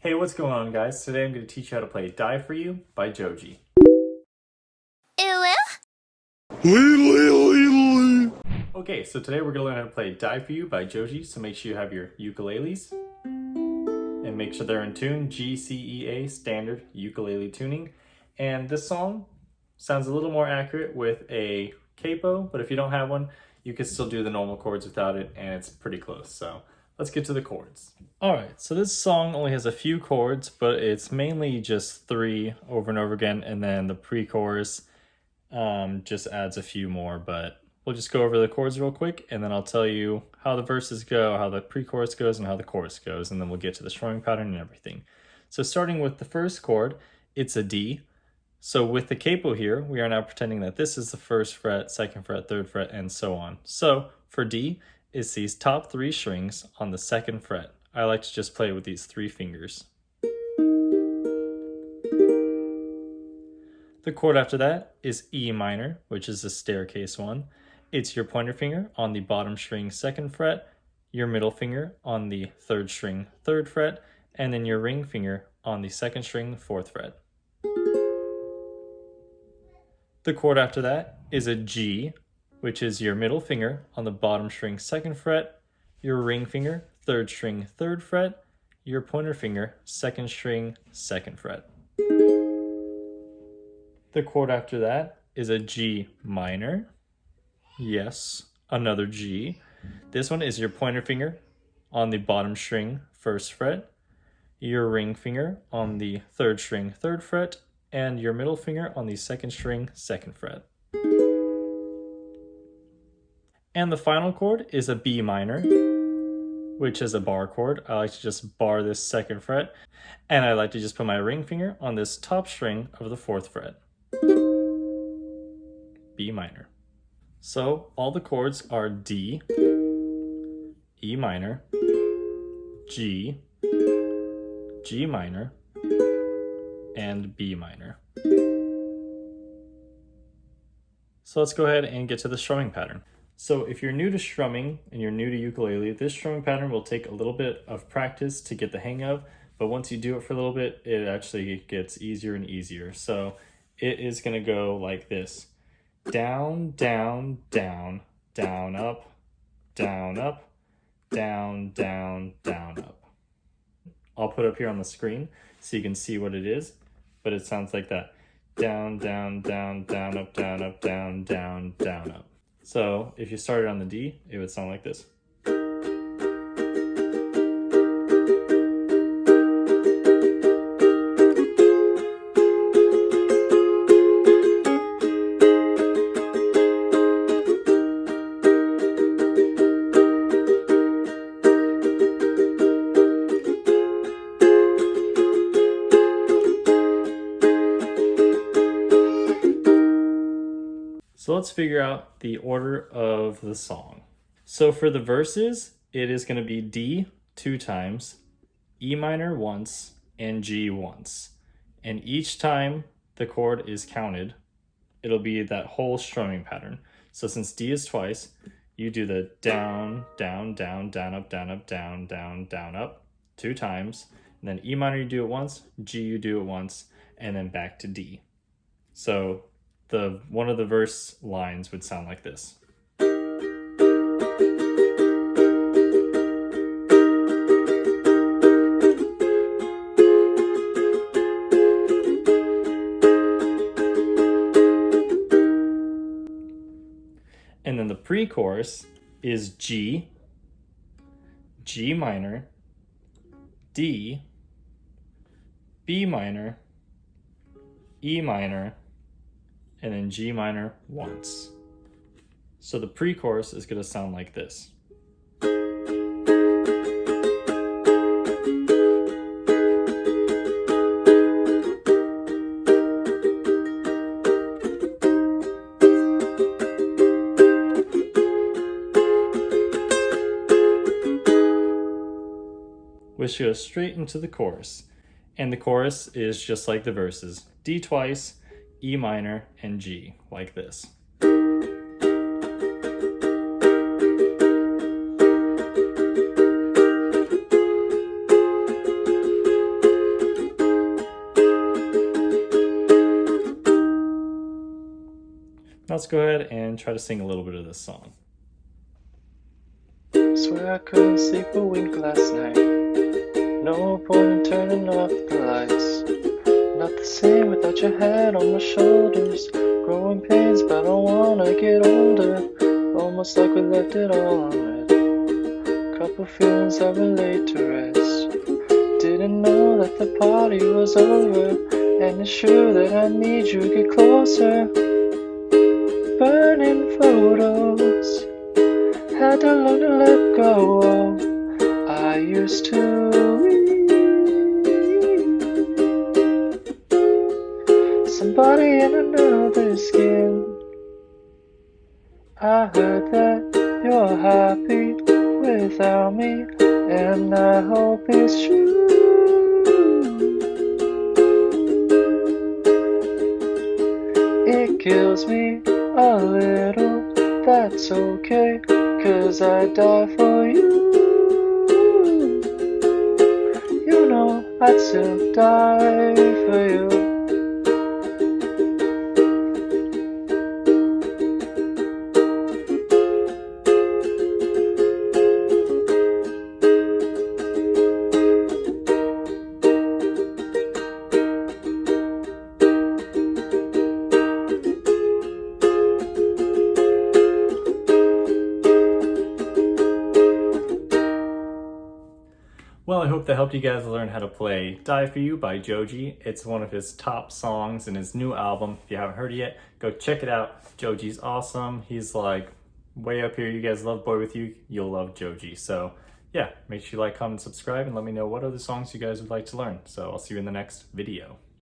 Hey, what's going on, guys? Today I'm going to teach you how to play Die For You by Joji. Okay, so today we're going to learn how to play Die For You by Joji, so make sure you have your ukuleles and make sure they're in tune, G, C, E, A, standard ukulele tuning. And this song sounds a little more accurate with a capo, but if you don't have one, you can still do the normal chords without it, and it's pretty close. So let's get to the chords. Alright, so this song only has a few chords, but it's mainly just 3 over and over again, and then the pre-chorus just adds a few more, but we'll just go over the chords real quick, and then I'll tell you how the verses go, how the pre-chorus goes, and how the chorus goes, and then we'll get to the strumming pattern and everything. So starting with the first chord, it's a D. So with the capo here, we are now pretending that this is the 1st fret, 2nd fret, 3rd fret, and so on. So for D, it's these top 3 strings on the 2nd fret. I like to just play with these 3 fingers. The chord after that is E minor, which is the staircase one. It's your pointer finger on the bottom string 2nd fret, your middle finger on the 3rd string 3rd fret, and then your ring finger on the 2nd string 4th fret. The chord after that is a G, which is your middle finger on the bottom string 2nd fret, your ring finger 3rd string 3rd fret, your pointer finger 2nd string 2nd fret. The chord after that is a G minor. Yes, another G. This one is your pointer finger on the bottom string 1st fret, your ring finger on the 3rd string 3rd fret, and your middle finger on the 2nd string 2nd fret. And the final chord is a B minor, which is a bar chord. I like to just bar this 2nd fret, and I like to just put my ring finger on this top string of the 4th fret. B minor. So all the chords are D, E minor, G, G minor, and B minor. So let's go ahead and get to the strumming pattern. So if you're new to strumming and you're new to ukulele, this strumming pattern will take a little bit of practice to get the hang of, but once you do it for a little bit, it actually gets easier and easier. So it is going to go like this. Down, down, down, down, up, down, up, down, down, down, up. I'll put it up here on the screen so you can see what it is, but it sounds like that. Down, down, down, down, up, down, up, down, down, down, up. So if you started on the D, it would sound like this. So let's figure out the order of the song. So for the verses, it is going to be D 2 times, E minor once, and G once. And each time the chord is counted, it'll be that whole strumming pattern. So since D is twice, you do the down, down, down, down, up, down, up, down, down, down, up 2 times. And then E minor you do it once, G you do it once, and then back to D. So one of the verse lines would sound like this. And then the pre-chorus is G, G minor, D, B minor, E minor, and then G minor once. So the pre-chorus is going to sound like this. Which goes straight into the chorus. And the chorus is just like the verses. D twice, E minor, and G, like this. let's go ahead and try to sing a little bit of this song. Swear I couldn't sleep a wink last night. No point in turning off the lights. Not the same without your head on my shoulders. Growing pains, but I don't wanna get older. Almost like we left it all on red. Couple feelings I relate to rest. Didn't know that the party was over. And it's true that I need you to get closer. Burning photos. Had to learn to let go. I used to be somebody in another skin. I heard that you're happy without me, and I hope it's true. It kills me a little, that's okay, 'cause I die for you. You know I'd still die for you. Well, I hope that helped you guys learn how to play Die For You by Joji. It's one of his top songs in his new album. If you haven't heard it yet, go check it out. Joji's awesome. He's like way up here. You guys love Boy With You, you'll love Joji. So yeah, make sure you like, comment, subscribe, and let me know what other songs you guys would like to learn. So I'll see you in the next video.